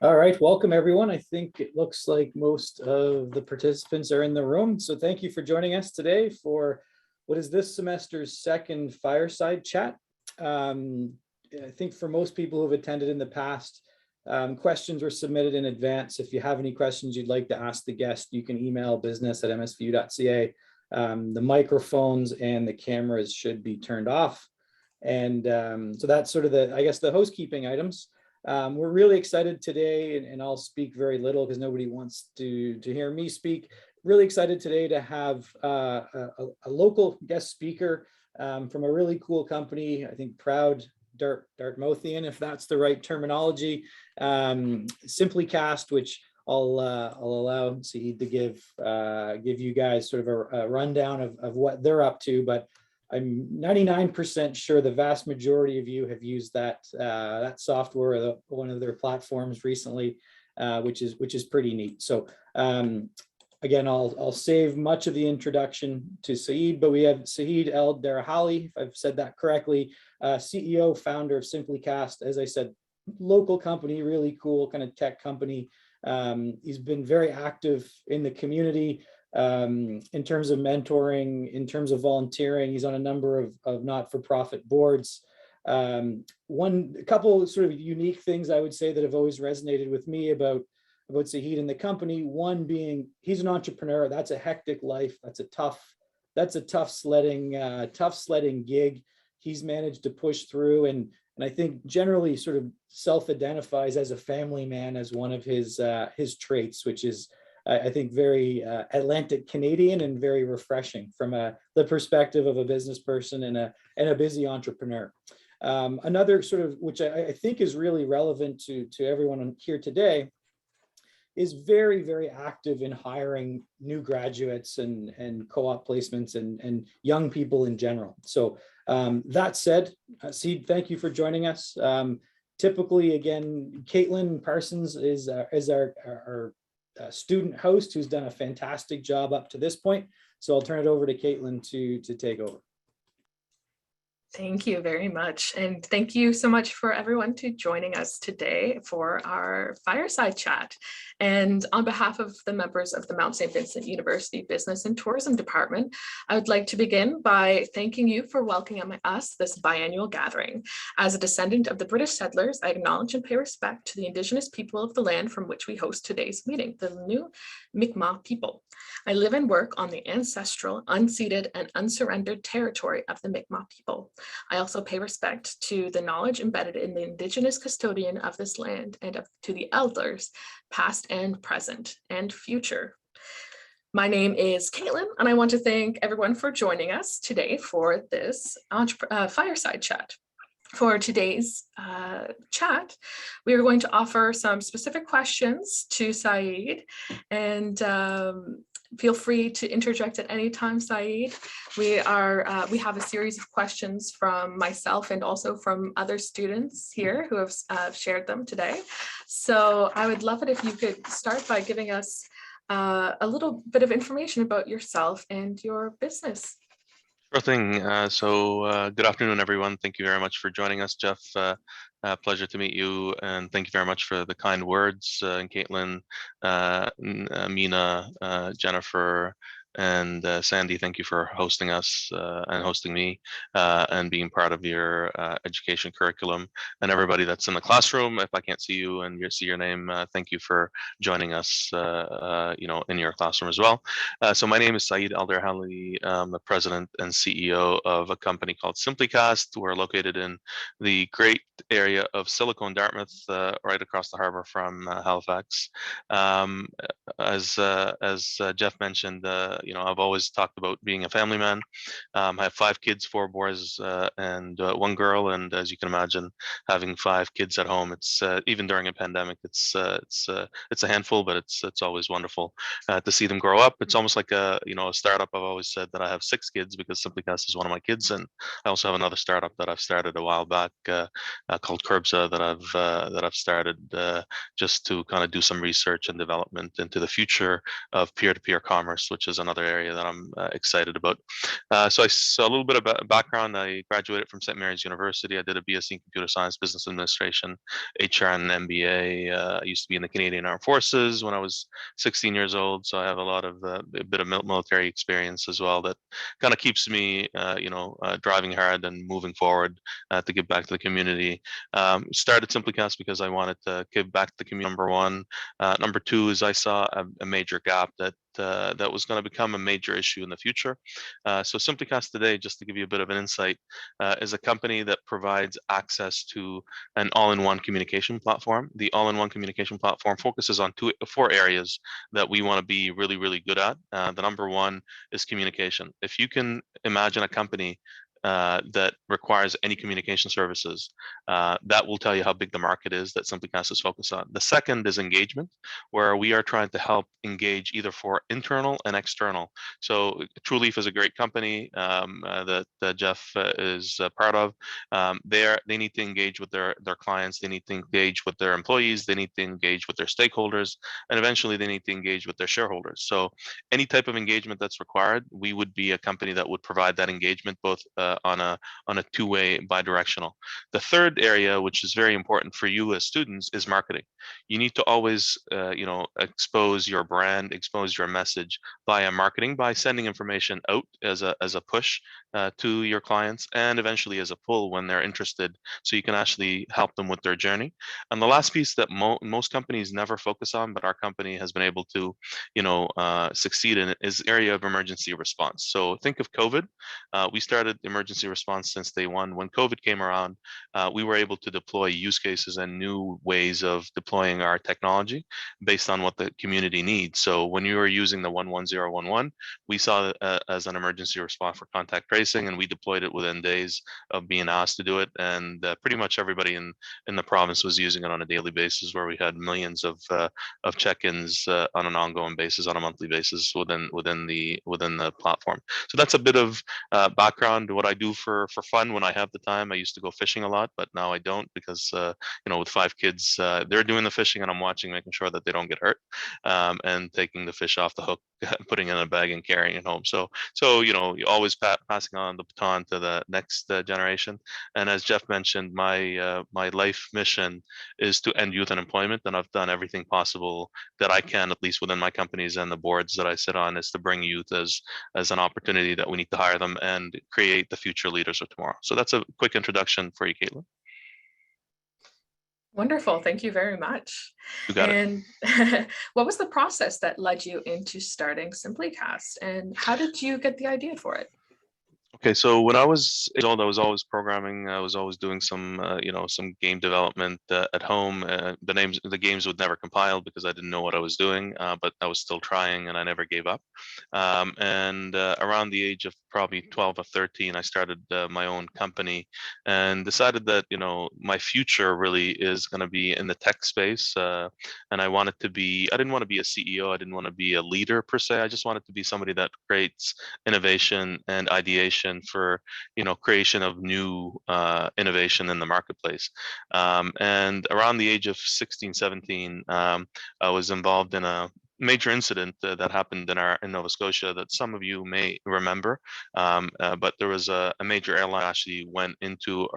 All right, welcome everyone. I think it looks like most of the participants are in the room. So thank you for joining us today for what is this semester's second Fireside Chat. I think for most people who've attended in the past, questions were submitted in advance. If you have any questions you'd like to ask the guest, you can email business@msvu.ca. The microphones and the cameras should be turned off. And so that's sort of the housekeeping items. We're really excited today, and I'll speak very little because nobody wants to hear me speak. Really excited today to have a local guest speaker from a really cool company, I think proud Dartmouthian, if that's the right terminology, SimplyCast, which I'll allow Saeed to give you guys sort of a rundown of what they're up to, but I'm 99% sure the vast majority of you have used that software or one of their platforms recently, which is pretty neat. So again, I'll save much of the introduction to Saeed, but we have Saeed El-Darahali, if I've said that correctly, CEO, founder of SimplyCast. As I said, local company, really cool kind of tech company. He's been very active in the community. In terms of mentoring, in terms of volunteering. He's on a number of not-for-profit boards. A couple sort of unique things I would say that have always resonated with me about Saeed and the company. One being he's an entrepreneur. That's a hectic life. That's a tough sledding gig. He's managed to push through, and I think generally sort of self-identifies as a family man as one of his traits, which is I think very Atlantic Canadian and very refreshing from the perspective of a business person and a busy entrepreneur. Another sort of, which I think is really relevant to everyone here today, is very, very active in hiring new graduates and co-op placements and young people in general. So that said, Saeed, thank you for joining us. Typically, again, Caitlin Parsons is our student host who's done a fantastic job up to this point. So I'll turn it over to Caitlin to take over. Thank you very much. And thank you so much for everyone to joining us today for our Fireside Chat. And on behalf of the members of the Mount St. Vincent University Business and Tourism Department, I would like to begin by thanking you for welcoming us this biannual gathering. As a descendant of the British settlers, I acknowledge and pay respect to the Indigenous people of the land from which we host today's meeting, the new Mi'kmaq people. I live and work on the ancestral, unceded, and unsurrendered territory of the Mi'kmaq people. I also pay respect to the knowledge embedded in the Indigenous custodian of this land and to the elders, past and present and future. My name is Caitlin, and I want to thank everyone for joining us today for this Fireside Chat. For today's chat, we are going to offer some specific questions to Saeed, and feel free to interject at any time, Saeed. We have a series of questions from myself and also from other students here who have shared them today. So I would love it if you could start by giving us a little bit of information about yourself and your business. Sure thing. Good afternoon, everyone. Thank you very much for joining us, Jeff. Pleasure to meet you, and thank you very much for the kind words. And Caitlin, Mina, Jennifer, and Sandy, thank you for hosting us and hosting me and being part of your education curriculum. And everybody that's in the classroom, if I can't see you and see your name, thank you for joining us in your classroom as well. So my name is Saeed El-Darahali. I'm the president and CEO of a company called SimplyCast. We're located in the great area of Silicon, Dartmouth, right across the harbor from Halifax. As Jeff mentioned, I've always talked about being a family man. I have 5 kids, 4 boys and 1 girl, and as you can imagine, having 5 kids at home, it's even during a pandemic, it's a handful, but it's always wonderful to see them grow up. It's almost like a startup. I've always said that I have 6 kids because SimplyCast is one of my kids, and I also have another startup that I've started a while back called Curbsa that I've started just to kind of do some research and development into the future of peer-to-peer commerce, which is another area that I'm excited about. So a little bit about background. I graduated from St. Mary's University. I did a BSc in Computer Science, Business Administration, HR, and an MBA. I used to be in the Canadian Armed Forces when I was 16 years old, so I have a lot of a bit of military experience as well that kind of keeps me, driving hard and moving forward to give back to the community. Started SimplyCast because I wanted to give back to the community. Number one. Number two is I saw a major gap that was going to become a major issue in the future. So SimplyCast today, just to give you a bit of an insight, is a company that provides access to an all-in-one communication platform. The all-in-one communication platform focuses on four areas that we want to be really, really good at. The number one is communication. If you can imagine a company that requires any communication services, that will tell you how big the market is that SimplyCast is focused on. The second is engagement, where we are trying to help engage either for internal and external. So TrueLeaf is a great company that Jeff is part of. They need to engage with their clients. They need to engage with their employees. They need to engage with their stakeholders, and eventually they need to engage with their shareholders. So any type of engagement that's required, we would be a company that would provide that engagement both on a two-way bi-directional. The third area, which is very important for you as students, is marketing. You need to always expose your brand, expose your message via marketing, by sending information out as a push to your clients, and eventually as a pull when they're interested, so you can actually help them with their journey. And the last piece that most companies never focus on, but our company has been able to succeed in, is the area of emergency response. So think of COVID. We started emergency response since day one. When COVID came around, we were able to deploy use cases and new ways of deploying our technology based on what the community needs. So when you were using the 11011, we saw it as an emergency response for contact tracing, and we deployed it within days of being asked to do it. And pretty much everybody in the province was using it on a daily basis, where we had millions of check-ins on an ongoing basis, on a monthly basis within the platform. So that's a bit of background. What I do for fun when I have the time. I used to go fishing a lot, but now I don't, because with 5 kids, they're doing the fishing and I'm watching, making sure that they don't get hurt, and taking the fish off the hook, putting it in a bag and carrying it home. So you always passing on the baton to the next generation. And as Jeff mentioned, my life mission is to end youth unemployment, and I've done everything possible that I can, at least within my companies and the boards that I sit on, is to bring youth as an opportunity that we need to hire them and create the future leaders of tomorrow. So that's a quick introduction for you, Caitlin. Wonderful. Thank you very much. You got it. And what was the process that led you into starting SimplyCast, and how did you get the idea for it? Okay, so when I was old, I was always programming. I was always doing some game development at home. The games would never compile because I didn't know what I was doing, but I was still trying, and I never gave up. And around the age of probably 12 or 13, I started my own company, and decided that my future really is going to be in the tech space. And I didn't want to be a CEO. I didn't want to be a leader per se. I just wanted to be somebody that creates innovation and ideation for creation of new innovation in the marketplace. And around the age of 16, 17, I was involved in a major incident that happened in Nova Scotia that some of you may remember, but there was a major airline actually went into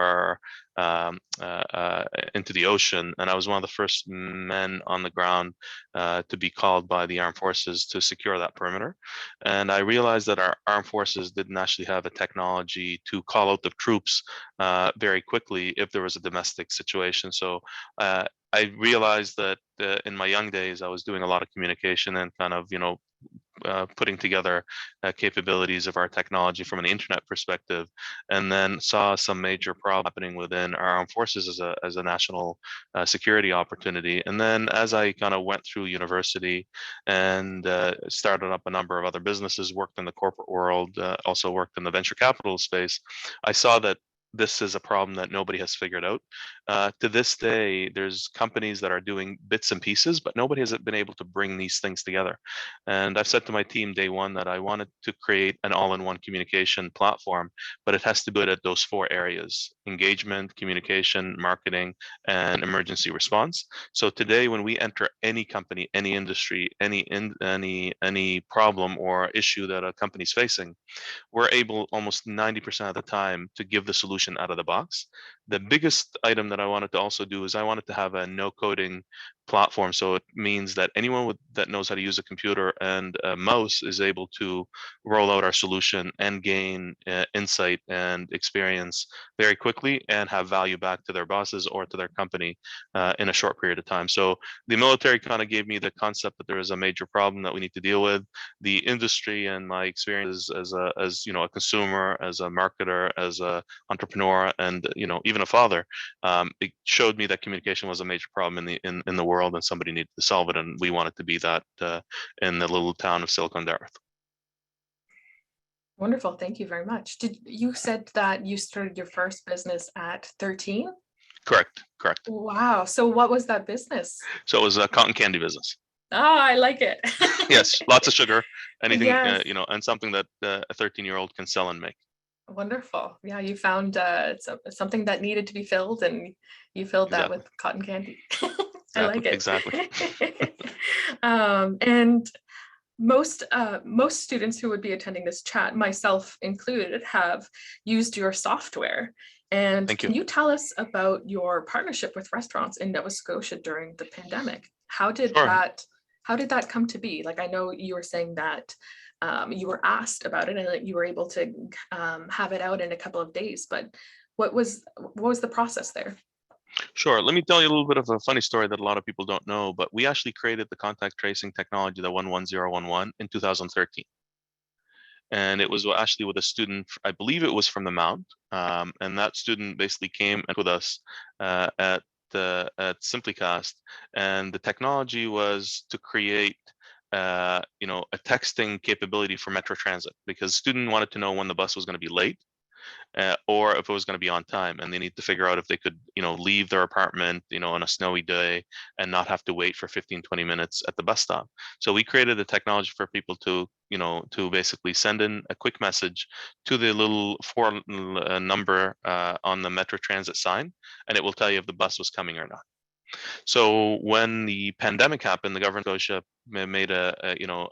into the ocean, and I was one of the first men on the ground to be called by the armed forces to secure that perimeter. And I realized that our armed forces didn't actually have a technology to call out the troops very quickly if there was a domestic situation. So I realized that in my young days, I was doing a lot of communication and kind of, putting together capabilities of our technology from an internet perspective, and then saw some major problem happening within our armed forces as a national security opportunity. And then as I kind of went through university and started up a number of other businesses, worked in the corporate world, also worked in the venture capital space, I saw that this is a problem that nobody has figured out. To this day, there's companies that are doing bits and pieces, but nobody has been able to bring these things together. And I've said to my team day one that I wanted to create an all-in-one communication platform, but it has to be good at those 4 areas: engagement, communication, marketing, and emergency response. So today, when we enter any company, any industry, any problem or issue that a company's facing, we're able almost 90% of the time to give the solution out of the box. The biggest item that I wanted to also do is I wanted to have a no coding platform. So it means that anyone that knows how to use a computer and a mouse is able to roll out our solution and gain insight and experience very quickly and have value back to their bosses or to their company in a short period of time. So the military kind of gave me the concept that there is a major problem that we need to deal with. The industry and my experience as a consumer, as a marketer, as a entrepreneur, and even a father, it showed me that communication was a major problem in the world, and somebody needed to solve it, and we wanted to be that in the little town of Silicon Valley. Wonderful. Thank you very much. You said that you started your first business at 13? Correct. Wow. So what was that business? So it was a cotton candy business. Oh, I like it. Yes, lots of sugar, anything, Yes. and something that a 13-year-old can sell and make. Wonderful. Yeah, you found something that needed to be filled, and you filled that with cotton candy. I like it. Exactly. And most students who would be attending this chat, myself included, have used your software. And can you tell us about your partnership with restaurants in Nova Scotia during the pandemic? How did that come to be? Like, I know you were saying that you were asked about it and that you were able to have it out in a couple of days, but what was the process there? Sure. Let me tell you a little bit of a funny story that a lot of people don't know, but we actually created the contact tracing technology, the 11011, in 2013. And it was actually with a student, I believe it was from the Mount, and that student basically came with us at SimplyCast, and the technology was to create a texting capability for Metro Transit, because student wanted to know when the bus was going to be late, or if it was going to be on time, and they need to figure out if they could leave their apartment on a snowy day and not have to wait for 15-20 minutes at the bus stop. So we created a technology for people to basically send in a quick message to the little 4 number on the Metro Transit sign, and it will tell you if the bus was coming or not. So when the pandemic happened, the government of Scotia made a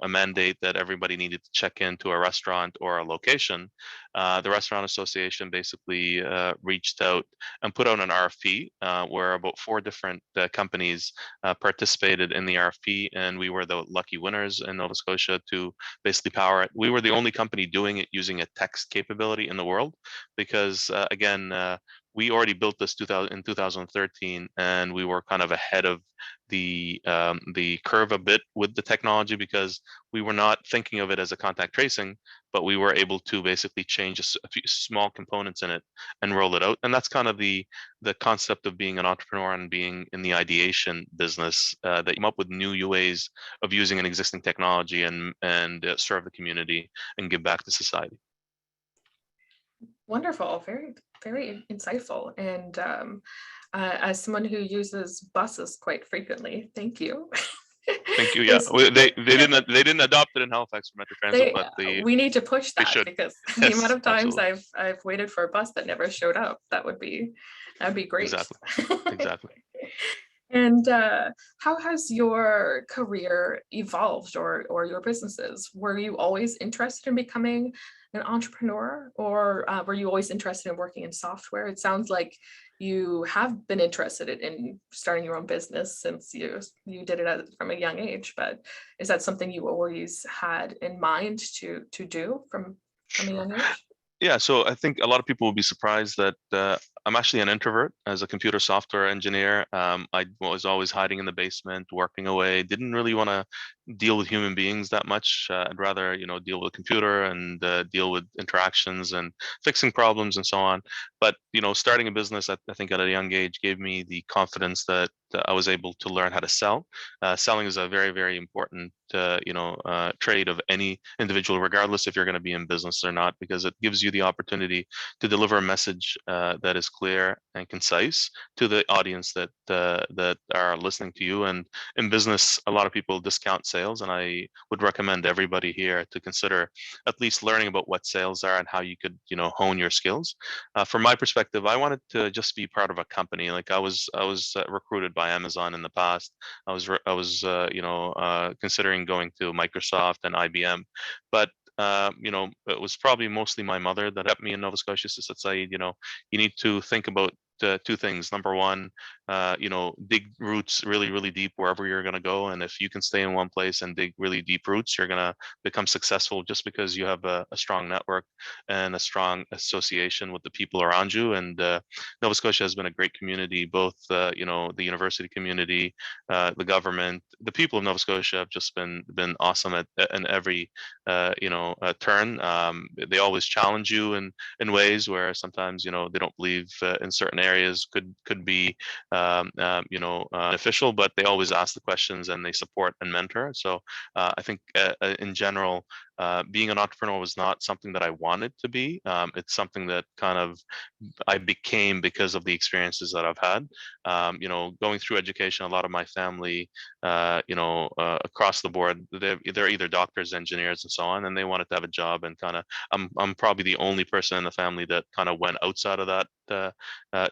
mandate that everybody needed to check into a restaurant or a location. The Restaurant Association basically reached out and put out an RFP where about 4 different companies participated in the RFP, and we were the lucky winners in Nova Scotia to basically power it. We were the only company doing it using a text capability in the world, because again, we already built this in 2013, and we were kind of ahead of the curve a bit with the technology, because we were not thinking of it as a contact tracing, but we were able to basically change a few small components in it and roll it out. And that's kind of the concept of being an entrepreneur and being in the ideation business, that you come up with new ways of using an existing technology and serve the community and give back to society. Wonderful, very, very insightful. And as someone who uses buses quite frequently, thank you. Thank you. Yeah, they didn't adopt it in Halifax for Metro Transit, but we need to push that, because the amount of times absolutely. I've waited for a bus that never showed up, that'd be great. Exactly. And how has your career evolved, or your businesses? Were you always interested in becoming an entrepreneur, or were you always interested in working in software? It sounds like you have been interested in starting your own business since you did it from a young age, but is that something you always had in mind to do from a young age? Yeah, so I think a lot of people will be surprised that I'm actually an introvert as a computer software engineer. I was always hiding in the basement, working away. Didn't really want to deal with human beings that much. I'd rather, deal with a computer and deal with interactions and fixing problems and so on. But starting a business, I think at a young age, gave me the confidence that I was able to learn how to sell. Selling is a very, very important, trait of any individual, regardless if you're going to be in business or not, because it gives you the opportunity to deliver a message that is clear and concise to the audience that are listening to you. And in business, a lot of people discount sales, and I would recommend everybody here to consider at least learning about what sales are and how you could, hone your skills. From my perspective, I wanted to just be part of a company. Like I was recruited by Amazon in the past. I was considering going to Microsoft and IBM, but it was probably mostly my mother that kept me in Nova Scotia. She said, Saeed, you need to think about two things. Number one, dig roots really, really deep wherever you're going to go. And if you can stay in one place and dig really deep roots, you're going to become successful just because you have a strong network and a strong association with the people around you. And Nova Scotia has been a great community, both, the university community, the government, the people of Nova Scotia have just been awesome in every, turn. They always challenge you in ways where sometimes, they don't believe in certain areas could be official, but they always ask the questions and they support and mentor. So I think in general, being an entrepreneur was not something that I wanted to be. It's something that kind of I became because of the experiences that I've had. Going through education, a lot of my family, across the board, they're either doctors, engineers, and so on, and they wanted to have a job. And kind of, I'm probably the only person in the family that kind of went outside of that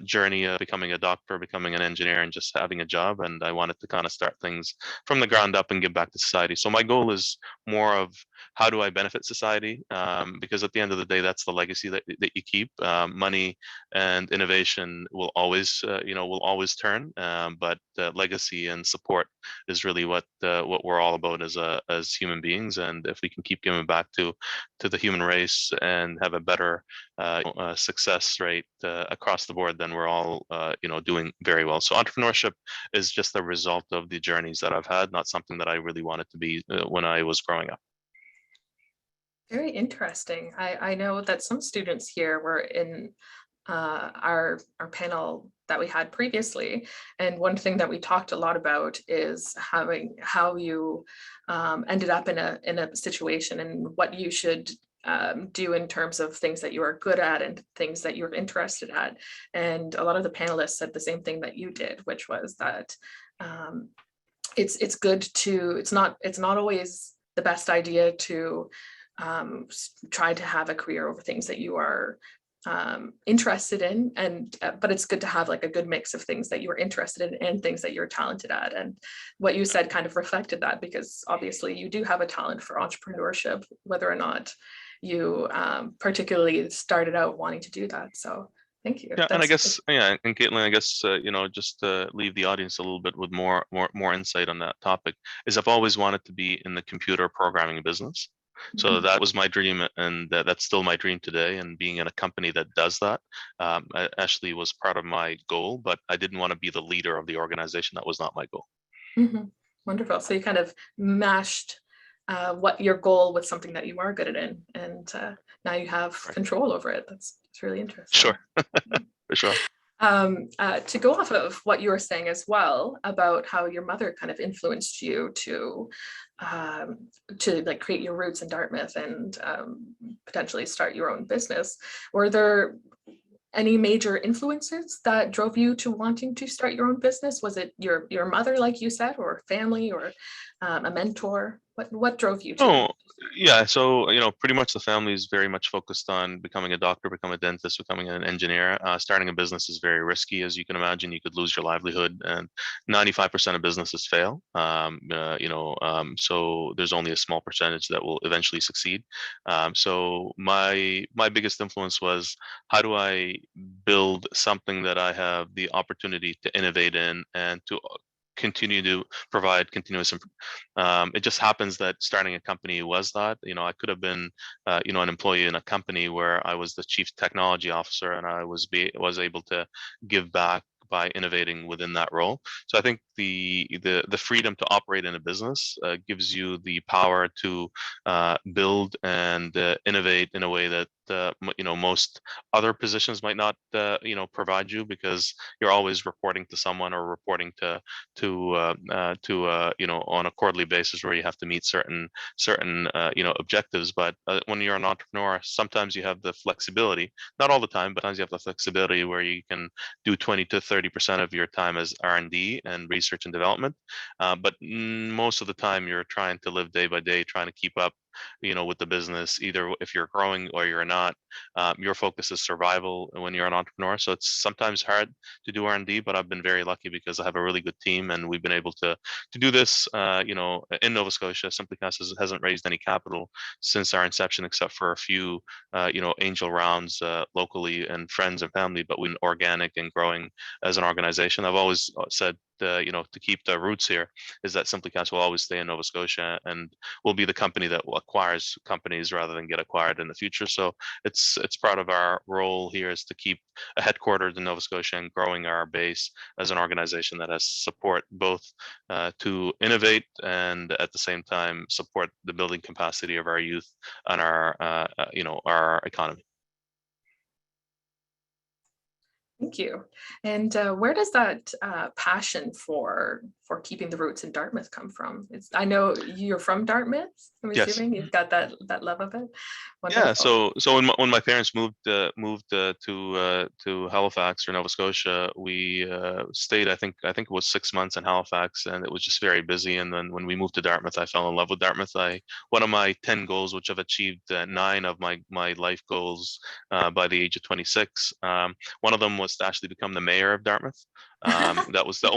journey of becoming a doctor, becoming an engineer, and just having a job. And I wanted to kind of start things from the ground up and give back to society. So my goal is more of how do I benefit society? Because at the end of the day, that's the legacy that you keep. Money and innovation will always, will always turn. But legacy and support is really what we're all about as human beings. And if we can keep giving back to the human race and have a better success rate across the board, then we're all doing very well. So entrepreneurship is just a result of the journeys that I've had, not something that I really wanted to be when I was growing up. Very interesting. I know that some students here were in our panel that we had previously, and one thing that we talked a lot about is how you ended up in a situation and what you should do in terms of things that you are good at and things that you're interested at. And a lot of the panelists said the same thing that you did, which was that it's good to, it's not always the best idea to try to have a career over things that you are interested in, and but it's good to have like a good mix of things that you are interested in and things that you're talented at. And what you said kind of reflected that, because obviously you do have a talent for entrepreneurship, whether or not you particularly started out wanting to do that. So thank you. Yeah, and I guess, and Caitlin, I guess, just to leave the audience a little bit with more insight on that topic, is I've always wanted to be in the computer programming business. So that was my dream, and that's still my dream today. And being in a company that does that actually was part of my goal, but I didn't want to be the leader of the organization. That was not my goal. Mm-hmm. Wonderful. So you kind of mashed what your goal with something that you are good at in, and now you have control over it. That's really interesting. Sure, for sure. To go off of what you were saying as well about how your mother kind of influenced you to like create your roots in Dartmouth and potentially start your own business, were there any major influences that drove you to wanting to start your own business? Was it your mother, like you said, or family, or a mentor? What drove you to? Oh, yeah. So, pretty much the family is very much focused on becoming a doctor, becoming a dentist, becoming an engineer. Starting a business is very risky. As you can imagine, you could lose your livelihood, and 95% of businesses fail. So there's only a small percentage that will eventually succeed. So my biggest influence was, how do I build something that I have the opportunity to innovate in and to continue to provide continuous it just happens that starting a company was that. I could have been an employee in a company where I was the chief technology officer, and I was able to give back by innovating within that role. So I think the freedom to operate in a business gives you the power to build and innovate in a way that most other positions might not provide you, because you're always reporting to someone or reporting on a quarterly basis where you have to meet certain objectives. But when you're an entrepreneur, sometimes you have the flexibility, not all the time, but sometimes you have the flexibility where you can do 20 to 30% of your time as R&D and research and development. But most of the time you're trying to live day by day, trying to keep up with the business, either if you're growing or you're not. Your focus is survival when you're an entrepreneur. So it's sometimes hard to do R&D, but I've been very lucky because I have a really good team, and we've been able to do this. In Nova Scotia, SimplyCast hasn't raised any capital since our inception, except for a few, angel rounds locally and friends and family. But we're organic and growing as an organization. I've always said, to keep the roots here, is that SimplyCast will always stay in Nova Scotia, and will be the company that acquires companies rather than get acquired in the future. So it's part of our role here is to keep a headquartered in Nova Scotia and growing our base as an organization that has support both to innovate and at the same time support the building capacity of our youth and our economy. Thank you. And where does that passion for keeping the roots in Dartmouth come from? I know you're from Dartmouth. I'm Yes. assuming you've got that love of it. Yeah. Wonderful. So when my parents moved to Halifax or Nova Scotia, we stayed. I think it was 6 months in Halifax, and it was just very busy. And then when we moved to Dartmouth, I fell in love with Dartmouth. One of my 10 goals, which I've achieved 9 of my life goals by the age of 26. One of them was to actually become the mayor of Dartmouth. That was the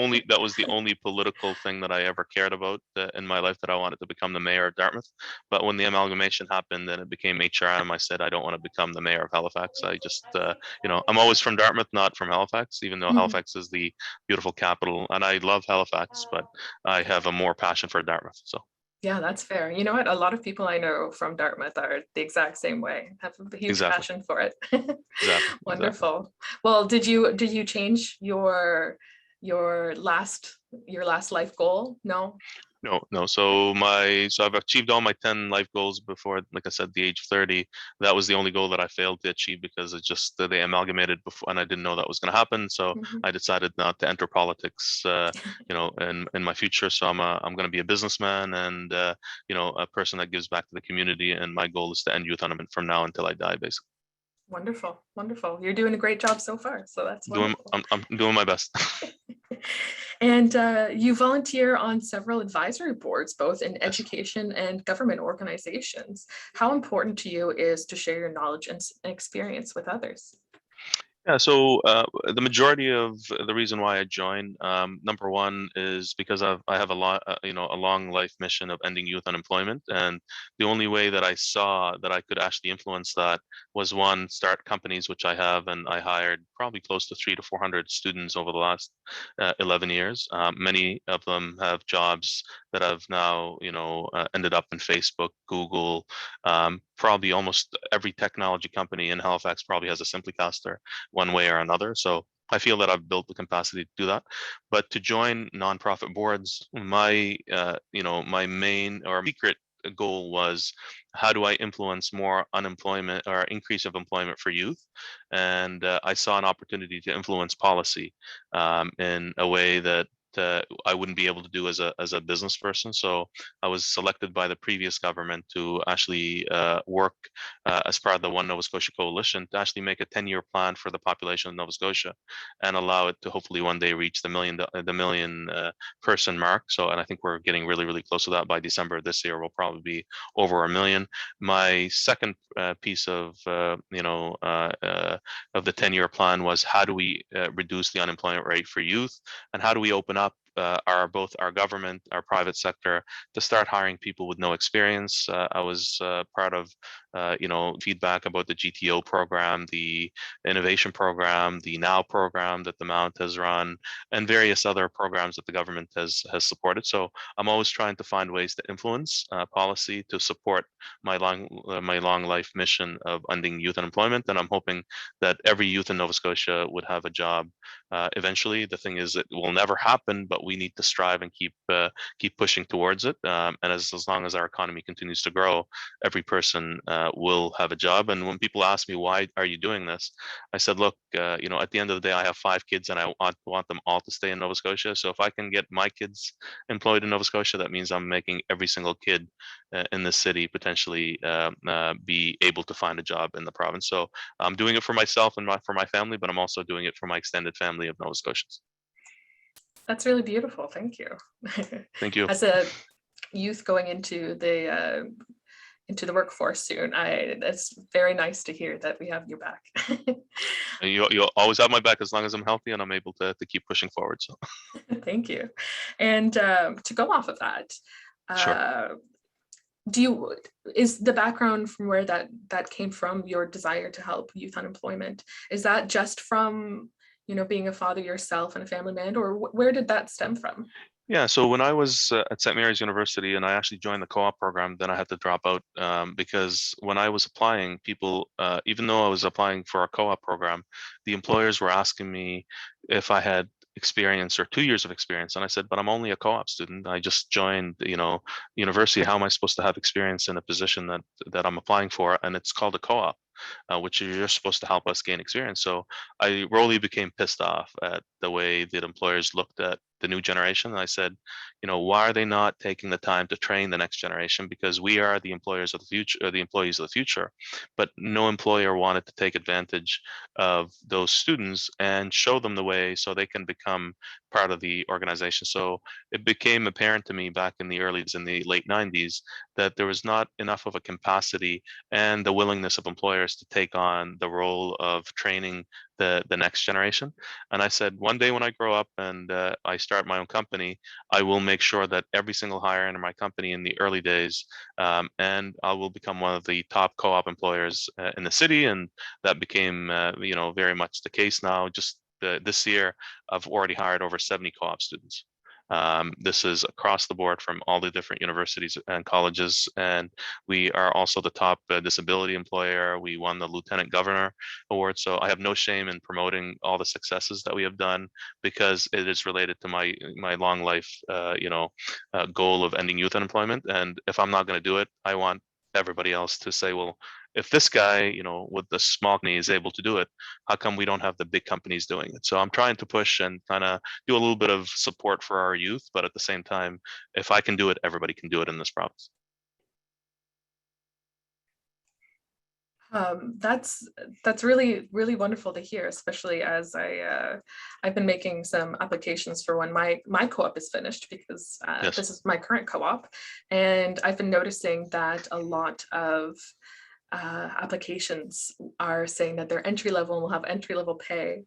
only political thing that I ever cared about in my life, that I wanted to become the mayor of Dartmouth. But when the amalgamation happened and it became HRM, I said I don't want to become the mayor of Halifax. I just I'm always from Dartmouth, not from Halifax, even though Halifax is the beautiful capital, and I love Halifax, but I have a more passion for Dartmouth. So. Yeah, that's fair. You know what? A lot of people I know from Dartmouth are the exact same way, have a huge passion for it. Exactly. Wonderful. Well, did you change your last life goal? No? No. So I've achieved all my 10 life goals before, like I said, the age of 30. That was the only goal that I failed to achieve because it just they amalgamated before, and I didn't know that was going to happen. So I decided not to enter politics, in my future. So I'm going to be a businessman and a person that gives back to the community. And my goal is to end youth unemployment from now until I die, basically. Wonderful. Wonderful. You're doing a great job so far. So that's wonderful. I'm doing my best. And you volunteer on several advisory boards, both in education and government organizations. How important to you is to share your knowledge and experience with others? Yeah, so the majority of the reason why I joined, number one, is because I have a long life mission of ending youth unemployment, and the only way that I saw that I could actually influence that was, one, start companies, which I have, and I hired probably close to 300 to 400 students over the last 11 years. Many of them have jobs that have now ended up in Facebook, Google. Probably almost every technology company in Halifax probably has a SimplyCaster one way or another. So I feel that I've built the capacity to do that. But to join nonprofit boards, my main or secret goal was, how do I influence more unemployment or increase of employment for youth? And I saw an opportunity to influence policy in a way that I wouldn't be able to do as a business person. So I was selected by the previous government to actually work as part of the One Nova Scotia Coalition to actually make a 10-year plan for the population of Nova Scotia and allow it to hopefully one day reach the million person mark. So, and I think we're getting really, really close to that. By December of this year, we'll probably be over 1 million. My second piece of the 10-year plan was, how do we reduce the unemployment rate for youth, and how do we open up both our government, our private sector, to start hiring people with no experience. I was part of feedback about the GTO program, the innovation program, the Now program that the Mount has run, and various other programs that the government has supported. So I'm always trying to find ways to influence policy to support my long life mission of ending youth unemployment. And I'm hoping that every youth in Nova Scotia would have a job eventually. The thing is, it will never happen, but we need to strive and keep pushing towards it. And as long as our economy continues to grow, every person will have a job. And when people ask me, why are you doing this? I said, look, at the end of the day, I have 5 kids and I want them all to stay in Nova Scotia. So if I can get my kids employed in Nova Scotia, that means I'm making every single kid in the city potentially be able to find a job in the province. So I'm doing it for myself and for my family, but I'm also doing it for my extended family of Nova Scotians. That's really beautiful. Thank you. Thank you. As a youth going into the workforce soon, it's very nice to hear that we have your back. You'll always have my back as long as I'm healthy and I'm able to keep pushing forward. So thank you. And to go off of that, sure. Is the background from where that came from, your desire to help youth unemployment, is that just from being a father yourself and a family man, or where did that stem from? Yeah, so when I was at St. Mary's University and I actually joined the co-op program, then I had to drop out because when I was applying, people, even though I was applying for a co-op program, the employers were asking me if I had experience or 2 years of experience. And I said, but I'm only a co-op student. I just joined, university. How am I supposed to have experience in a position that I'm applying for? And it's called a co-op. Which you're supposed to help us gain experience. So I really became pissed off at the way that employers looked at the new generation. And I said, why are they not taking the time to train the next generation? Because we are the employers of the future, or the employees of the future. But no employer wanted to take advantage of those students and show them the way so they can become part of the organization. So it became apparent to me back in the late 90s, that there was not enough of a capacity and the willingness of employers to take on the role of training the next generation. And I said, one day when I grow up and I start my own company, I will make sure that every single hire in my company in the early days, and I will become one of the top co-op employers in the city. And that became, very much the case now. Just this year, I've already hired over 70 co-op students. This is across the board from all the different universities and colleges. And we are also the top disability employer. We won the Lieutenant Governor Award. So I have no shame in promoting all the successes that we have done, because it is related to my long life, goal of ending youth unemployment. And if I'm not going to do it, I want everybody else to say, well, if this guy, with the small company is able to do it, how come we don't have the big companies doing it? So I'm trying to push and kind of do a little bit of support for our youth, but at the same time, if I can do it, everybody can do it in this province. That's really, really wonderful to hear, especially as I've been making some applications for when my co-op is finished, because Yes. This is my current co-op, and I've been noticing that a lot of applications are saying that they're entry level and will have entry level pay,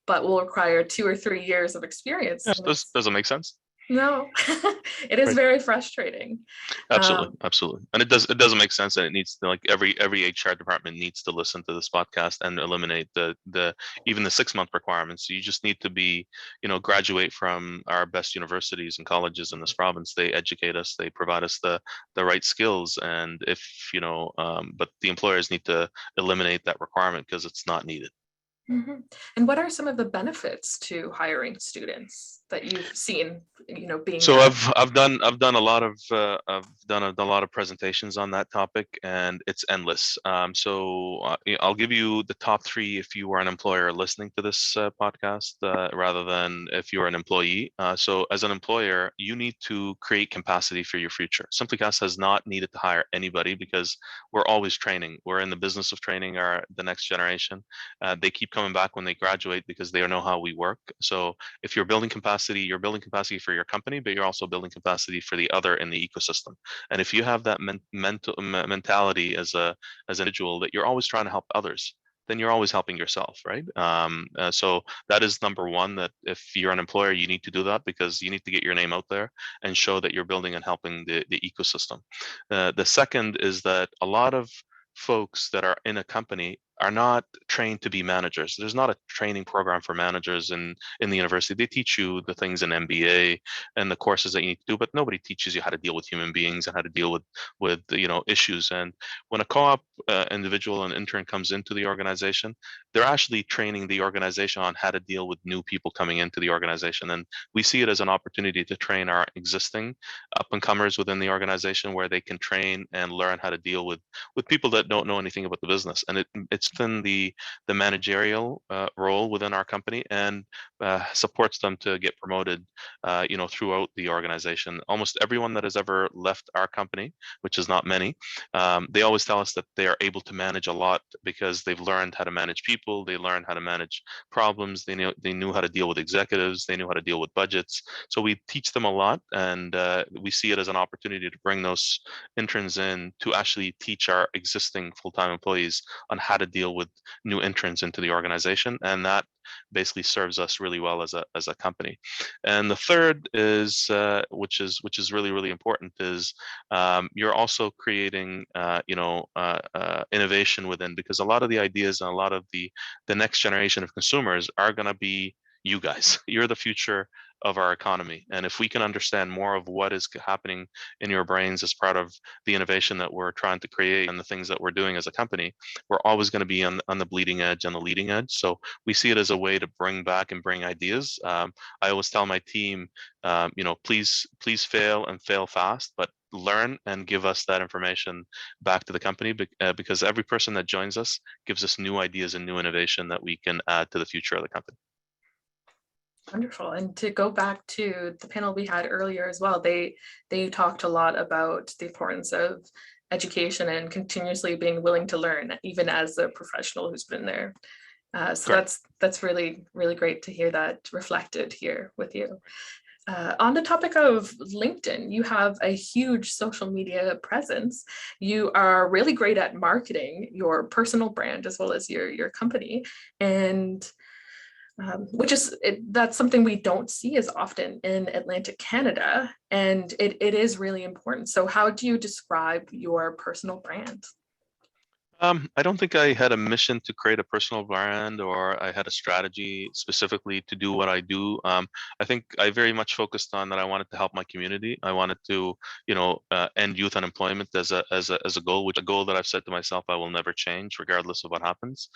but will require 2 or 3 years of experience. Yes, doesn't make sense. No, it is Right. very frustrating. Absolutely. And it doesn't make sense. And it needs to, like, every HR department needs to listen to this podcast and eliminate the even the 6-month requirements. You just need to be, graduate from our best universities and colleges in this province. They educate us, they provide us the right skills. And if, but the employers need to eliminate that requirement because it's not needed. Mm-hmm. And what are some of the benefits to hiring students that you've seen, being? So I've done a lot of a lot of presentations on that topic, and it's endless. I'll give you the top 3 if you are an employer listening to this podcast, rather than if you're an employee. So as an employer, you need to create capacity for your future. SimplyCast has not needed to hire anybody because we're always training. We're in the business of training the next generation. They keep coming back when they graduate because they know how we work. So if you're building capacity, you're building capacity for your company, but you're also building capacity for the other in the ecosystem. And if you have that mentality as an individual, that you're always trying to help others, then you're always helping yourself, right? So that is number one, that if you're an employer, you need to do that because you need to get your name out there and show that you're building and helping the ecosystem. The second is that a lot of folks that are in a company are not trained to be managers. There's not a training program for managers in the university. They teach you the things in MBA and the courses that you need to do, but nobody teaches you how to deal with human beings and how to deal with issues. And when a co-op individual and intern comes into the organization, they're actually training the organization on how to deal with new people coming into the organization. And we see it as an opportunity to train our existing up and comers within the organization, where they can train and learn how to deal with people that don't know anything about the business. And it's in the managerial role within our company, and supports them to get promoted throughout the organization. Almost everyone that has ever left our company, which is not many, they always tell us that they are able to manage a lot because they've learned how to manage people, they learned how to manage problems, they knew how to deal with executives, they knew how to deal with budgets. So we teach them a lot, and we see it as an opportunity to bring those interns in to actually teach our existing full-time employees on how to deal with new entrants into the organization, and that basically serves us really well as a company. And the third is, which is really important, is you're also creating innovation within, because a lot of the ideas and a lot of the next generation of consumers are going to be you guys. You're the future of our economy. And if we can understand more of what is happening in your brains as part of the innovation that we're trying to create and the things that we're doing as a company, we're always going to be on the bleeding edge and the leading edge. So we see it as a way to bring back and bring ideas. I always tell my team, please fail and fail fast, but learn and give us that information back to the company, because every person that joins us gives us new ideas and new innovation that we can add to the future of the company. Wonderful. And to go back to the panel we had earlier as well, they talked a lot about the importance of education and continuously being willing to learn, even as a professional who's been there. So that's really great to hear that reflected here with you. On the topic of LinkedIn, you have a huge social media presence. You are really great at marketing your personal brand as well as your company, and that's something we don't see as often in Atlantic Canada, and it is really important. So how do you describe your personal brand? I don't think I had a mission to create a personal brand, or I had a strategy specifically to do what I do. I think I very much focused on that. I wanted to help my community. I wanted to, end youth unemployment as a goal, which a goal that I've said to myself I will never change, regardless of what happens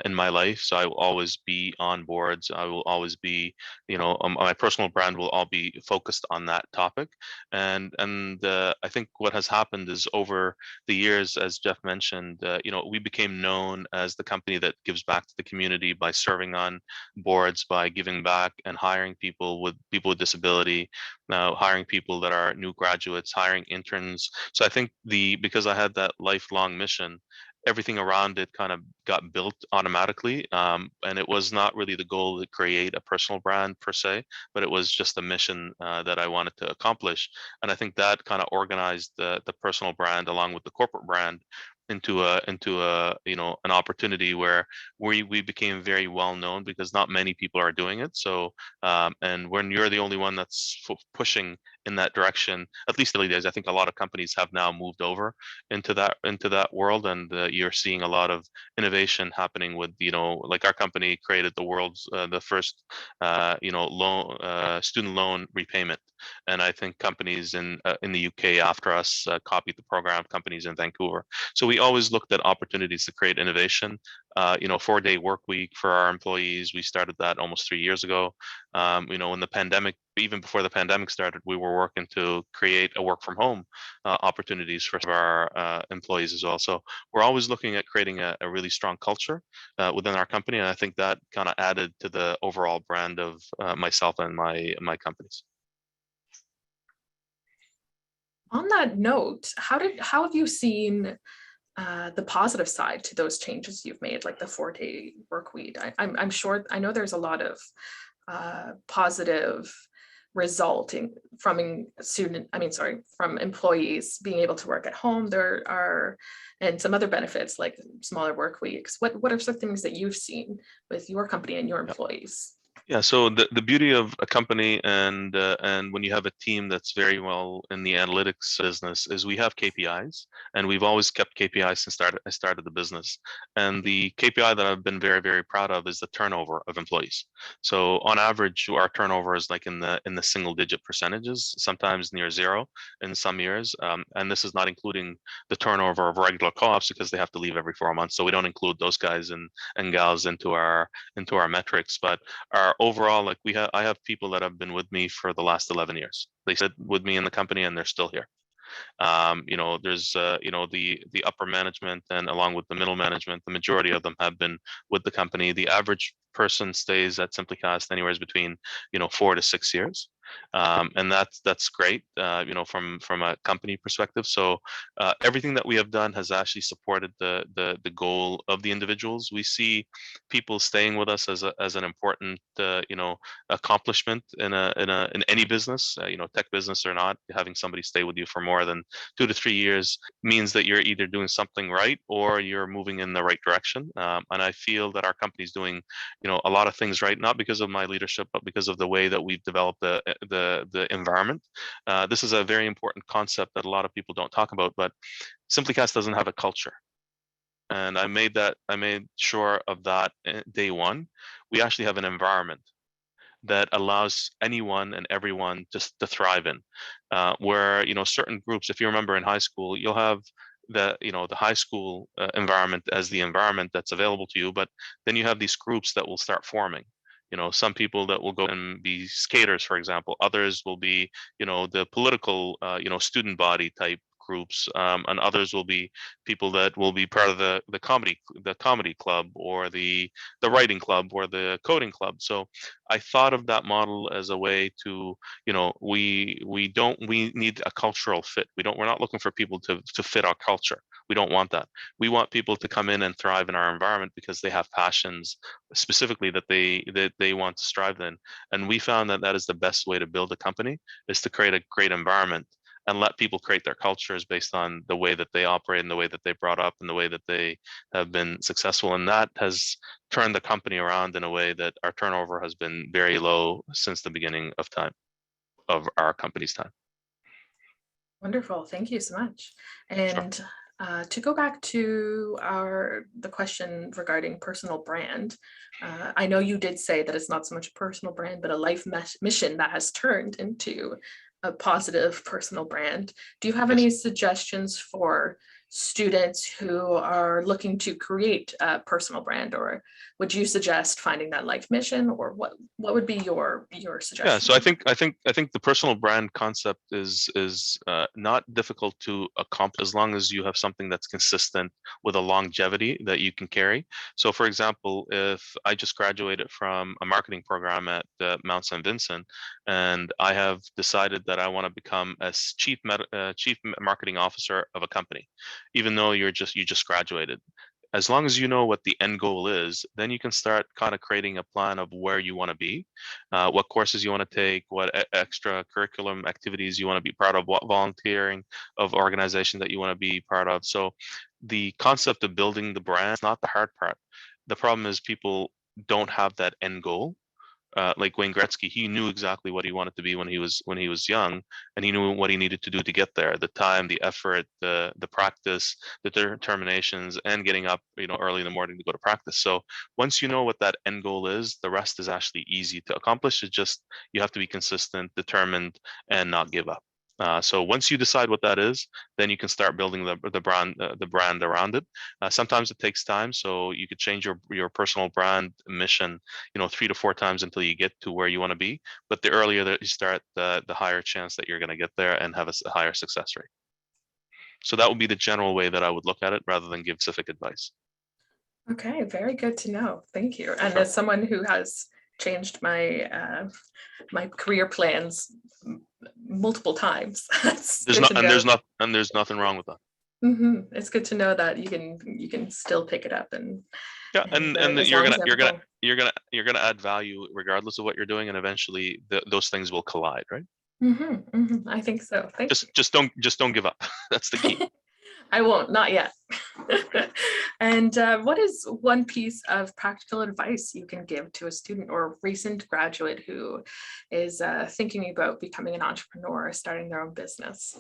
in my life. So I will always be on boards. I will always be, my personal brand will all be focused on that topic. And I think what has happened is, over the years, as Jeff mentioned, we became known as the company that gives back to the community by serving on boards, by giving back and hiring people with disability, hiring people that are new graduates, hiring interns. So I think because I had that lifelong mission, everything around it kind of got built automatically. And it was not really the goal to create a personal brand per se, but it was just a mission that I wanted to accomplish. And I think that kind of organized the personal brand along with the corporate brand into an opportunity where we became very well known, because not many people are doing it. So and when you're the only one that's pushing in that direction, at least early days, I think a lot of companies have now moved over into that world, and you're seeing a lot of innovation happening with, like our company created the world's the first student loan repayment, and I think companies in the UK after us copied the program, companies in Vancouver. So we always looked at opportunities to create innovation. 4-day work week for our employees. We started that almost 3 years ago. When the pandemic, even before the pandemic started, we were working to create a work from home opportunities for our employees as well. So we're always looking at creating a really strong culture within our company. And I think that kind of added to the overall brand of myself and my companies. On that note, how have you seen the positive side to those changes you've made, like the 4-day work week? I'm sure, I know there's a lot of positive resulting from employees being able to work at home. There are, and some other benefits like smaller work weeks. What are some things that you've seen with your company and your employees? Yeah, so the beauty of a company and when you have a team that's very well in the analytics business is we have KPIs, and we've always kept KPIs since I started the business. And the KPI that I've been very, very proud of is the turnover of employees. So on average, our turnover is like in the single digit percentages, sometimes near zero in some years. And this is not including the turnover of regular co-ops because they have to leave every 4 months. So we don't include those guys and gals into our metrics. But our overall, like I have people that have been with me for the last 11 years. They sit with me in the company and they're still here. There's the upper management, and along with the middle management, the majority of them have been with the company. The average person stays at SimplyCast anywhere between 4 to 6 years, and that's great. From a company perspective. So everything that we have done has actually supported the goal of the individuals. We see people staying with us as an important accomplishment in any business, tech business or not. Having somebody stay with you for more than 2 to 3 years means that you're either doing something right or you're moving in the right direction. And I feel that our company's doing a lot of things right, not because of my leadership, but because of the way that we've developed the environment. This is a very important concept that a lot of people don't talk about, but SimplyCast doesn't have a culture. And I made sure of that day one. We actually have an environment that allows anyone and everyone just to thrive in. Where certain groups, if you remember in high school, you'll have the high school environment as the environment that's available to you, but then you have these groups that will start forming. Some people that will go and be skaters, for example. Others will be the political student body type groups, and others will be people that will be part of the comedy club, or the writing club, or the coding club. So I thought of that model as a way to, we need a cultural fit. We're not looking for people to fit our culture. We don't want that. We want people to come in and thrive in our environment because they have passions specifically that they want to strive in. And we found that that is the best way to build a company, is to create a great environment and let people create their cultures based on the way that they operate and the way that they brought up and the way that they have been successful. And that has turned the company around in a way that our turnover has been very low since the beginning of our company's time. Wonderful. Thank you so much. Sure. And to go back to the question regarding personal brand, I know you did say that it's not so much a personal brand, but a life mission that has turned into a positive personal brand. Do you have any suggestions for students who are looking to create a personal brand, or would you suggest finding that life mission, or what would be your suggestion? Yeah, so I think the personal brand concept is not difficult to accomplish as long as you have something that's consistent with a longevity that you can carry. So, for example, if I just graduated from a marketing program at Mount St. Vincent, and I have decided that I want to become a chief marketing officer of a company, even though you just graduated. As long as you know what the end goal is, then you can start kind of creating a plan of where you want to be, what courses you want to take, what extra curriculum activities you want to be part of, what volunteering of organization that you want to be part of. So the concept of building the brand is not the hard part. The problem is people don't have that end goal. Like Wayne Gretzky, he knew exactly what he wanted to be when he was young, and he knew what he needed to do to get there. The time, the effort, the practice, the determinations, and getting up, early in the morning to go to practice. So once you know what that end goal is, the rest is actually easy to accomplish. It's just you have to be consistent, determined, and not give up. So once you decide what that is, then you can start building the brand around it. Sometimes it takes time, so you could change your personal brand mission, 3 to 4 times until you get to where you want to be. But the earlier that you start, the higher chance that you're going to get there and have a higher success rate. So that would be the general way that I would look at it, rather than give specific advice. Okay, very good to know. Thank you. And as someone who has changed my my career plans multiple times, there's nothing wrong with that. Mm-hmm. It's good to know that you can still pick it up and and you're gonna add value regardless of what you're doing, and eventually those things will collide, right? Mm-hmm, mm-hmm. I think so. Thank you. Just don't give up. That's the key. I won't, not yet. And what is one piece of practical advice you can give to a student or recent graduate who is thinking about becoming an entrepreneur or starting their own business?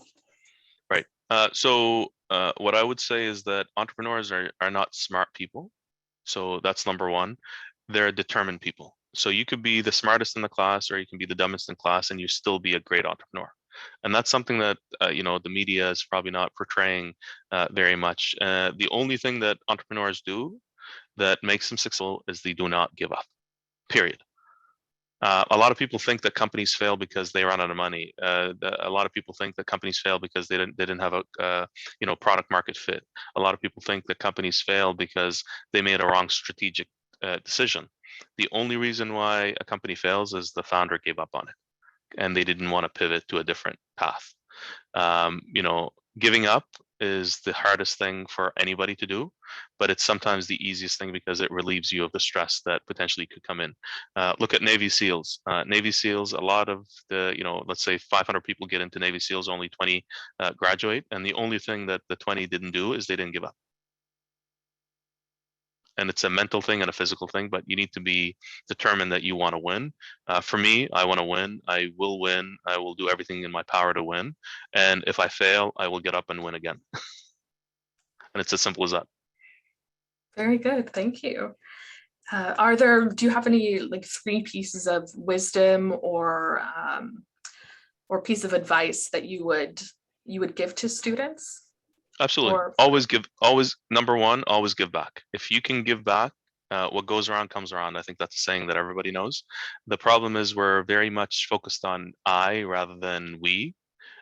Right. What I would say is that entrepreneurs are not smart people. So that's number one. They're determined people. So you could be the smartest in the class or you can be the dumbest in class and you still be a great entrepreneur. And that's something that the media is probably not portraying very much. The only thing that entrepreneurs do that makes them successful is they do not give up. Period. A lot of people think that companies fail because they run out of money. A lot of people think that companies fail because they didn't have a product market fit. A lot of people think that companies fail because they made a wrong strategic decision. The only reason why a company fails is the founder gave up on it and they didn't want to pivot to a different path. Giving up is the hardest thing for anybody to do, but it's sometimes the easiest thing because it relieves you of the stress that potentially could come in. Look at Navy SEALs. Navy SEALs, a lot of let's say 500 people get into Navy SEALs, only 20 graduate, and the only thing that the 20 didn't do is they didn't give up. And it's a mental thing and a physical thing, but you need to be determined that you want to win. For me, I want to win. I will win. I will do everything in my power to win. And if I fail, I will get up and win again. And it's as simple as that. Very good, thank you. Do you have any like 3 pieces of wisdom or piece of advice that you would give to students? Absolutely. Or Always, number one, always give back. If you can give back, what goes around comes around. I think that's a saying that everybody knows. The problem is we're very much focused on I rather than we.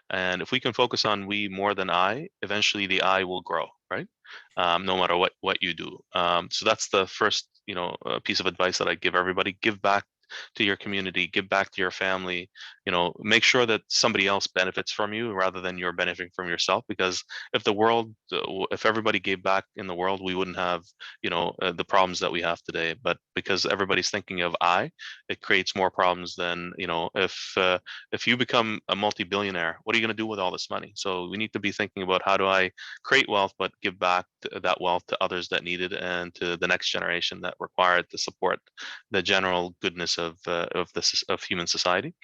And if we can focus on we more than I, eventually the I will grow, right? No matter what you do. So that's the first, piece of advice that I give everybody. Give back to your community, give back to your family, make sure that somebody else benefits from you rather than you're benefiting from yourself. Because if everybody gave back in the world, we wouldn't have, the problems that we have today. But because everybody's thinking of it creates more problems than, if you become a multi-billionaire, what are you going to do with all this money? So we need to be thinking about how do I create wealth, but give back that wealth to others that need it and to the next generation that require it to support the general goodness of human society.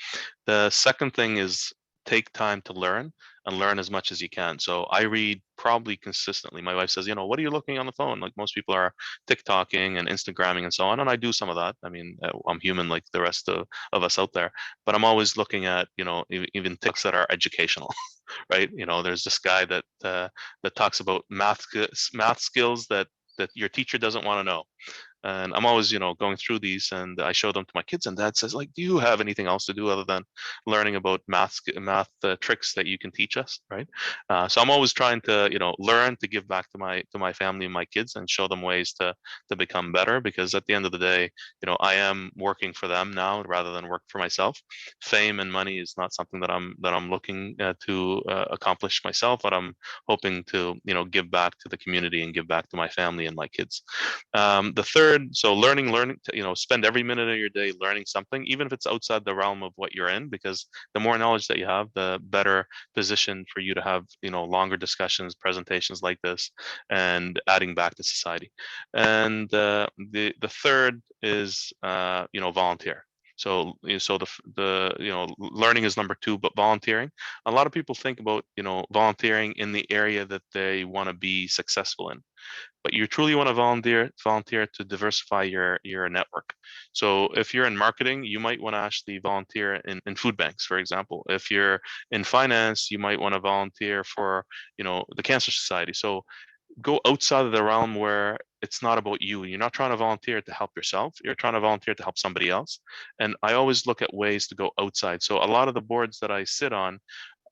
The second thing is take time to learn and learn as much as you can. So I read probably consistently. My wife says, what are you looking on the phone? Like most people are TikToking and Instagramming and so on. And I do some of that. I mean, I'm human like the rest of us out there, but I'm always looking at, even TikToks that are educational, right? There's this guy that talks about math skills that your teacher doesn't want to know. And I'm always, going through these, and I show them to my kids, and Dad says, like, do you have anything else to do other than learning about math tricks that you can teach us, right? So I'm always trying to, learn to give back to my family and my kids, and show them ways to become better. Because at the end of the day, I am working for them now rather than work for myself. Fame and money is not something that I'm looking to accomplish myself, but I'm hoping to, give back to the community and give back to my family and my kids. The third, so learning, spend every minute of your day learning something, even if it's outside the realm of what you're in, because the more knowledge that you have, the better position for you to have, longer discussions, presentations like this, and adding back to society. And the third is, volunteer. So the learning is number 2, but volunteering. A lot of people think about, volunteering in the area that they want to be successful in. But you truly want to volunteer to diversify your network. So if you're in marketing, you might want to actually volunteer in food banks, for example. If you're in finance, you might want to volunteer for, the Cancer Society. So go outside of the realm where it's not about you. You're not trying to volunteer to help yourself. You're trying to volunteer to help somebody else. And I always look at ways to go outside. So a lot of the boards that I sit on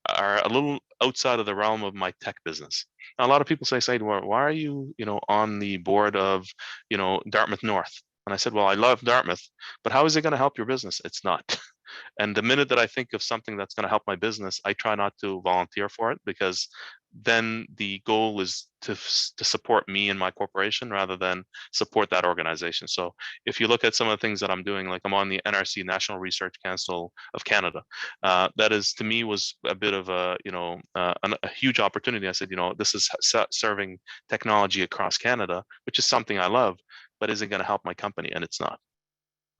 are a little outside of the realm of my tech business. Now, a lot of people say, Saeed, why are you, on the board of, Dartmouth North? And I said, well, I love Dartmouth, but how is it going to help your business? It's not. And the minute that I think of something that's going to help my business, I try not to volunteer for it, because then the goal is to support me and my corporation rather than support that organization. So if you look at some of the things that I'm doing, like I'm on the NRC, National Research Council of Canada, that is, to me, was a bit of a, a huge opportunity. I said, this is serving technology across Canada, which is something I love, but is it going to help my company? And it's not.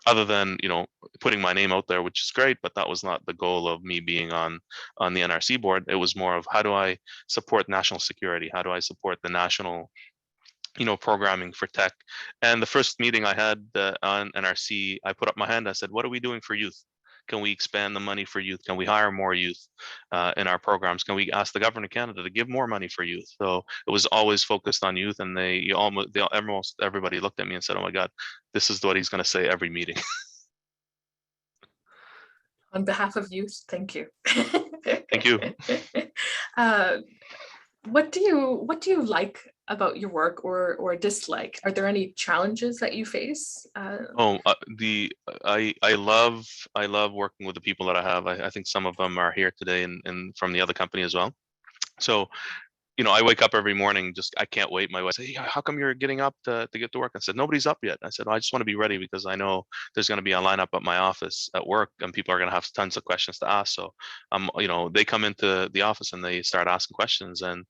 Other than putting my name out there, which is great, but that was not the goal of me being on the NRC board. It was more of, how do I support national security? How do I support the national programming for tech? And the first meeting I had on NRC, I put up my hand. I said, what are we doing for youth? Can we expand the money for youth? Can we hire more youth in our programs? Can we ask the government of Canada to give more money for youth? So it was always focused on youth, and almost everybody looked at me and said, oh my God, this is what he's going to say every meeting. On behalf of youth, thank you. Thank you. What do you like about your work or dislike? Are there any challenges that you face? I love working with the people that I have. I think some of them are here today and from the other company as well. So I wake up every morning, I can't wait. My wife said, hey, how come you're getting up to get to work? I said, nobody's up yet. I said, I just want to be ready, because I know there's going to be a lineup at my office at work, and people are going to have tons of questions to ask. So, they come into the office and they start asking questions. And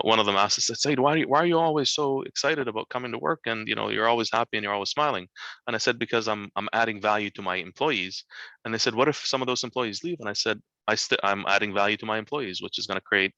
one of them asked, I said, Saeed, why are you always so excited about coming to work? And, you're always happy and you're always smiling. And I said, because I'm adding value to my employees. And they said, what if some of those employees leave? And I said, I'm adding value to my employees, which is going to create,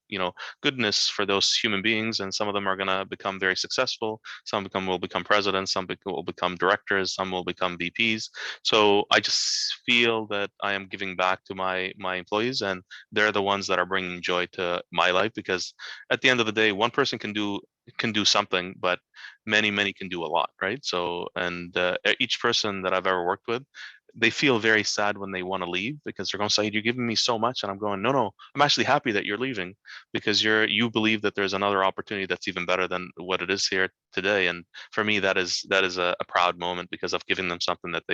goodness for those human beings, and some of them are going to become very successful. Some will become presidents, some will become directors, some will become VPs. So I just feel that I am giving back to my employees, and they're the ones that are bringing joy to my life, because at the end of the day, one person can do something, but many can do a lot, right? So, and each person that I've ever worked with, they feel very sad when they want to leave, because they're going to say, you're giving me so much. And I'm going, no, I'm actually happy that you're leaving, because you believe that there's another opportunity that's even better than what it is here today. And for me, that is a proud moment, because I've given them something that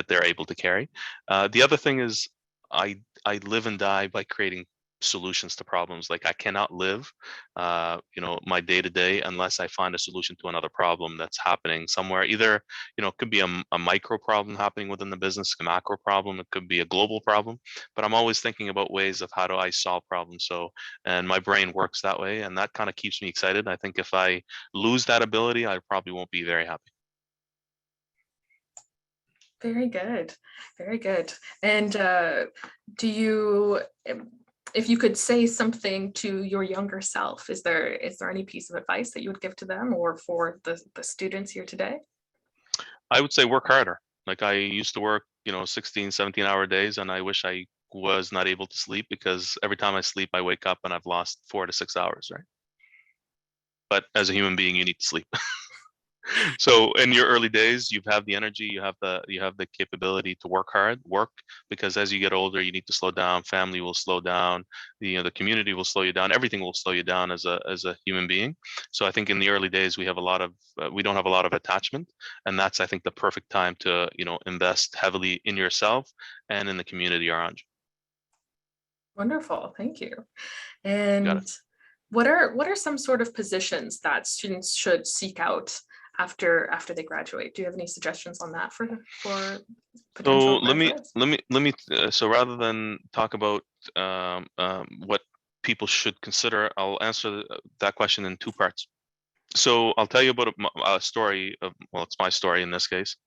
they're able to carry. The other thing is, I live and die by creating solutions to problems. Like, I cannot live my day to day unless I find a solution to another problem that's happening somewhere. Either it could be a micro problem happening within the business, a macro problem, it could be a global problem, but I'm always thinking about ways of how do I solve problems. So, and my brain works that way, and that kind of keeps me excited. I think if I lose that ability, I probably won't be very happy. Very good, very good. And do you, if you could say something to your younger self, is there any piece of advice that you would give to them, or for the students here today? I would say work harder. Like, I used to work 16, 17-hour days, and I wish I was not able to sleep, because every time I sleep, I wake up and I've lost 4 to 6 hours, right? But as a human being, you need to sleep. So in your early days, you have the energy, you have the capability to work, because as you get older, you need to slow down. Family will slow down. The community will slow you down. Everything will slow you down as a human being. So I think in the early days, we don't have a lot of attachment, and that's, I think, the perfect time to invest heavily in yourself and in the community around you. Wonderful, thank you. Got And it. what are some sort of positions that students should seek out after they graduate? Do you have any suggestions on that for potential graduates? So rather than talk about what people should consider, I'll answer that question in 2 parts. So I'll tell you about a story it's my story in this case.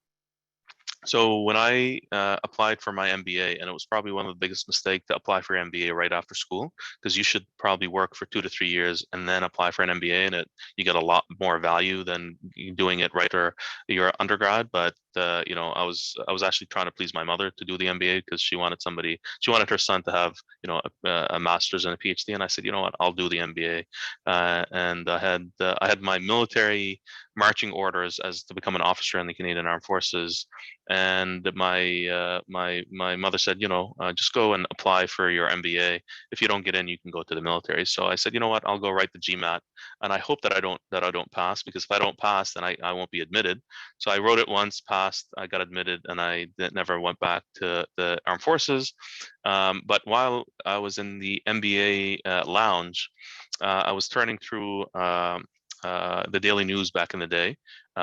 So when I applied for my MBA, and it was probably one of the biggest mistakes to apply for your MBA right after school, because you should probably work for 2 to 3 years and then apply for an MBA, and you get a lot more value than doing it right or your undergrad. But I was actually trying to please my mother to do the MBA, because she wanted her son to have a master's and a PhD, and I said, you know what, I'll do the MBA. And I had my military marching orders as to become an officer in the Canadian Armed Forces. And my mother said, just go and apply for your MBA. If you don't get in, you can go to the military. So I said, you know what, I'll go write the GMAT, and I hope that I don't pass, because if I don't pass, then I won't be admitted. So I wrote it once, passed, passed, I got admitted, and I never went back to the armed forces. But while I was in the MBA lounge, I was turning through the Daily News back in the day,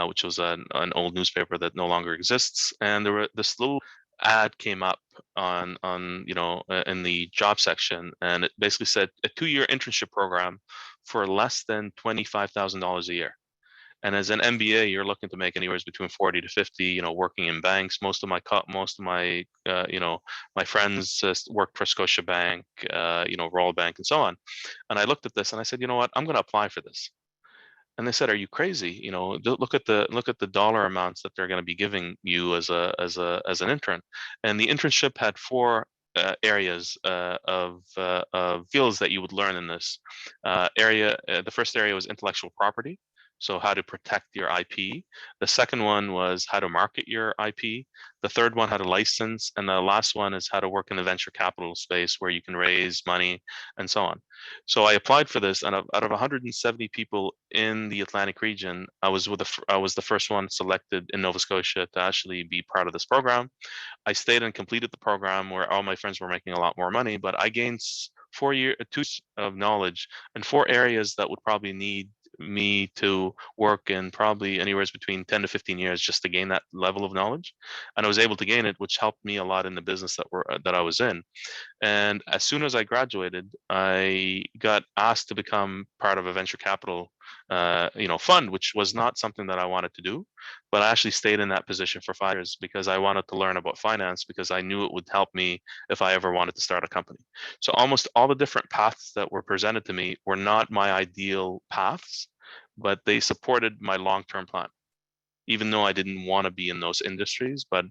which was an old newspaper that no longer exists, and there were this little ad came up on in the job section, and it basically said a 2-year internship program for less than $25,000 a year. And as an MBA, you're looking to make anywhere between 40 to 50. Working in banks. Most of my my friends worked for Scotiabank, Royal Bank, and so on. And I looked at this and I said, you know what, I'm going to apply for this. And they said, "Are you crazy? Look at the dollar amounts that they're going to be giving you as an intern." And the internship had 4 areas of fields that you would learn in this area. The first area was intellectual property, so how to protect your IP. The second one was how to market your IP. The third one, how to license, and the last one is how to work in the venture capital space where you can raise money and so on. So I applied for this, and out of 170 people in the Atlantic region, I was the first one selected in Nova Scotia to actually be part of this program. I stayed and completed the program where all my friends were making a lot more money, but I gained 2 years of knowledge in 4 areas that would probably need me to work in probably anywhere between 10 to 15 years just to gain that level of knowledge. And I was able to gain it, which helped me a lot in the business that I was in. And as soon as I graduated, I got asked to become part of a venture capital fund, which was not something that I wanted to do, but I actually stayed in that position for 5 years because I wanted to learn about finance, because I knew it would help me if I ever wanted to start a company. So almost all the different paths that were presented to me were not my ideal paths, but they supported my long-term plan, even though I didn't want to be in those industries. But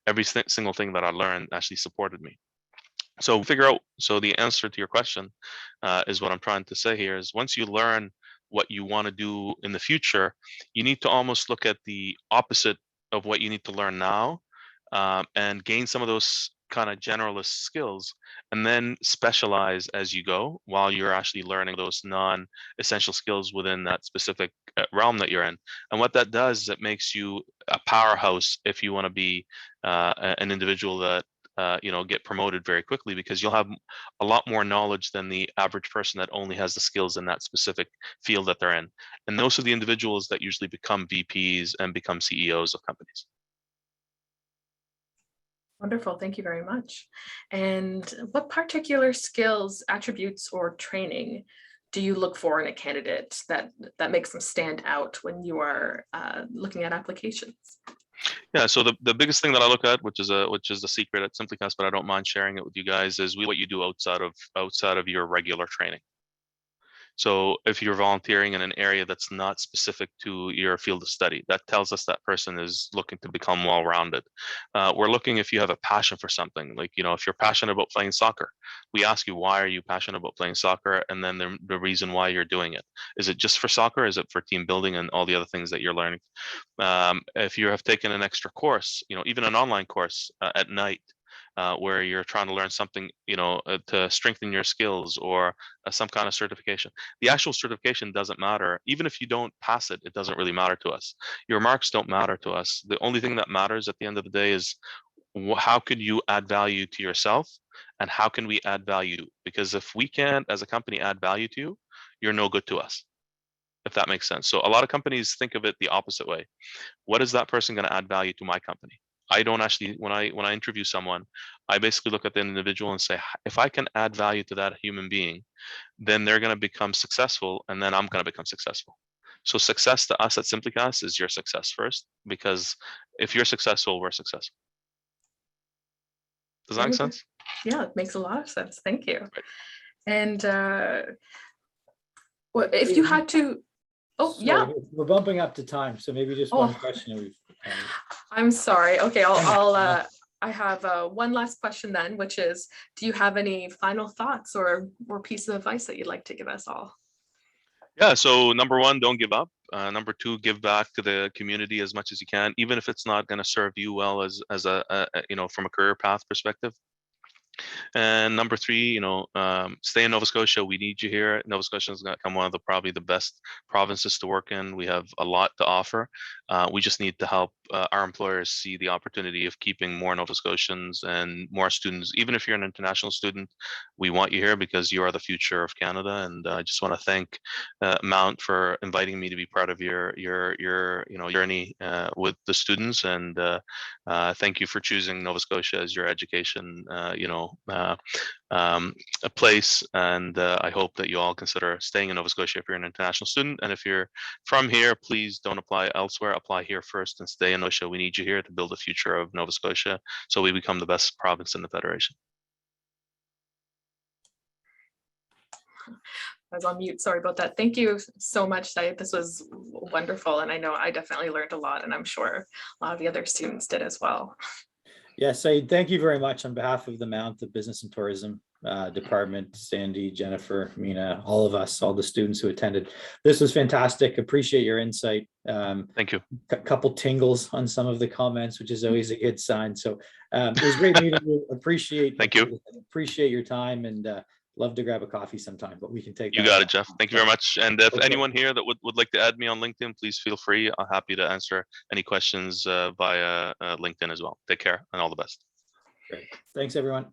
every single thing that I learned actually supported me. So the answer to your question is what I'm trying to say here is, once you learn what you want to do in the future, you need to almost look at the opposite of what you need to learn now, and gain some of those kind of generalist skills, and then specialize as you go while you're actually learning those non-essential skills within that specific realm that you're in. And what that does is it makes you a powerhouse if you want to be an individual that get promoted very quickly, because you'll have a lot more knowledge than the average person that only has the skills in that specific field that they're in. And those are the individuals that usually become VPs and become CEOs of companies. Wonderful, thank you very much. And what particular skills, attributes, or training do you look for in a candidate that makes them stand out when you are looking at applications? Yeah, so the biggest thing that I look at, which is a secret at SimplyCast, but I don't mind sharing it with you guys, is what you do outside of your regular training. So if you're volunteering in an area that's not specific to your field of study, that tells us that person is looking to become well-rounded. We're looking if you have a passion for something, like, if you're passionate about playing soccer, we ask you, why are you passionate about playing soccer? And then the reason why you're doing it. Is it just for soccer? Is it for team building and all the other things that you're learning? If you have taken an extra course, even an online course at night, where you're trying to learn something, to strengthen your skills, or some kind of certification. The actual certification doesn't matter. Even if you don't pass it, it doesn't really matter to us. Your marks don't matter to us. The only thing that matters at the end of the day is, how could you add value to yourself, and how can we add value? Because if we can't, as a company, add value to you, you're no good to us, if that makes sense. So a lot of companies think of it the opposite way. What is that person going to add value to my company? I don't actually, when I interview someone, I basically look at the individual and say, if I can add value to that human being, then they're going to become successful, and then I'm going to become successful. So success to us at SimplyCast is your success first, because if you're successful, we're successful. Does that make sense? Yeah, it makes a lot of sense. Thank you. Right. And if you had to, Sorry, yeah. we're bumping up to time, so maybe just one question. And I'm sorry. Okay, I have one last question then, which is, do you have any final thoughts or piece of advice that you'd like to give us all? Yeah, so number one, don't give up. Number two, give back to the community as much as you can, even if it's not going to serve you well as a from a career path perspective. And number three, stay in Nova Scotia. We need you here. Nova Scotia is going to become one of probably the best provinces to work in. We have a lot to offer. We just need to help our employers see the opportunity of keeping more Nova Scotians and more students. Even if you're an international student, we want you here because you are the future of Canada. And I just want to thank Mount for inviting me to be part of your journey with the students. And thank you for choosing Nova Scotia as your education a place. And I hope that you all consider staying in Nova Scotia if you're an international student. And if you're from here, please don't apply elsewhere. Apply here first and stay in Nova Scotia. We need you here to build the future of Nova Scotia so we become the best province in the Federation. I was on mute, sorry about that. Thank you so much, Saeed. This was wonderful. And I know I definitely learned a lot, and I'm sure a lot of the other students did as well. Yes, Saeed, thank you very much on behalf of the Mount, the Business and Tourism Department, Sandy, Jennifer, Mina, all of us, all the students who attended. This was fantastic. Appreciate your insight. Thank you. A couple tingles on some of the comments, which is always a good sign. So it was great meeting you. Thank you. Appreciate your time, and love to grab a coffee sometime, but we can take You got it, Jeff. Thank you very much. And if Okay. anyone here that would like to add me on LinkedIn, please feel free. I'm happy to answer any questions via LinkedIn as well. Take care and all the best. Great. Thanks, everyone.